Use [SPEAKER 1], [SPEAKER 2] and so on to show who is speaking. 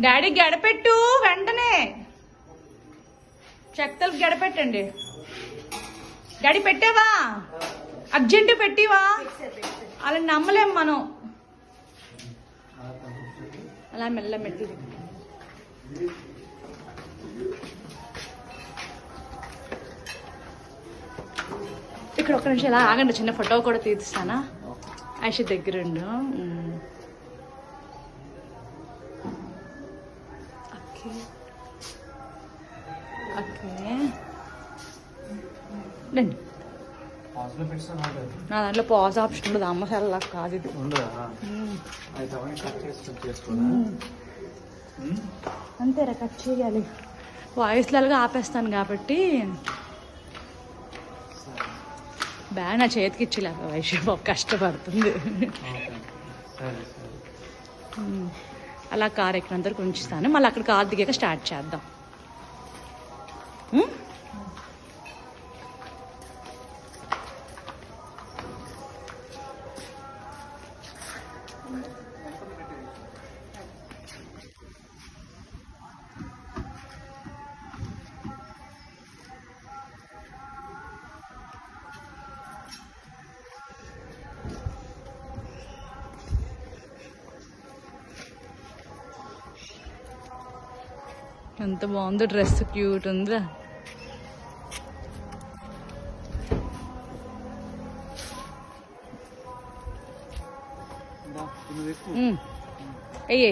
[SPEAKER 1] Daddy గడపెట్టు వెంటనే చెక్కలు గడపెట్టండి. Daddy పెట్టావా? అర్జెంటు పెట్టివా? అలా నమ్మలేం మనం. అలా మెల్ల మెట్టి ఇక్కడ ఒక్క నిమిషం ఇలా ఆగండి, చిన్న ఫోటో కూడా తీస్తానా? ఐషి దగ్గరుండు. ఓకే ఓకే రండి. నా దాంట్లో పాజ్ ఆప్షన్ ఉండదు. అమ్మ సెల్లా కాదు ఇది. అంతేరా, కట్ చేయాలి. వాయిస్లాగా ఆపేస్తాను కాబట్టి బ్యాగ్ నా చేతికి ఇచ్చేలాగా వైషు కష్టపడుతుంది. అలా కార్ ఎక్కినంత వరకు ఉంచుతాను, మళ్ళీ అక్కడ కార్ దిగాక స్టార్ట్ చేద్దాం. ఎంత బాగుందో డ్రెస్, క్యూట్ ఉందా. అయ్యే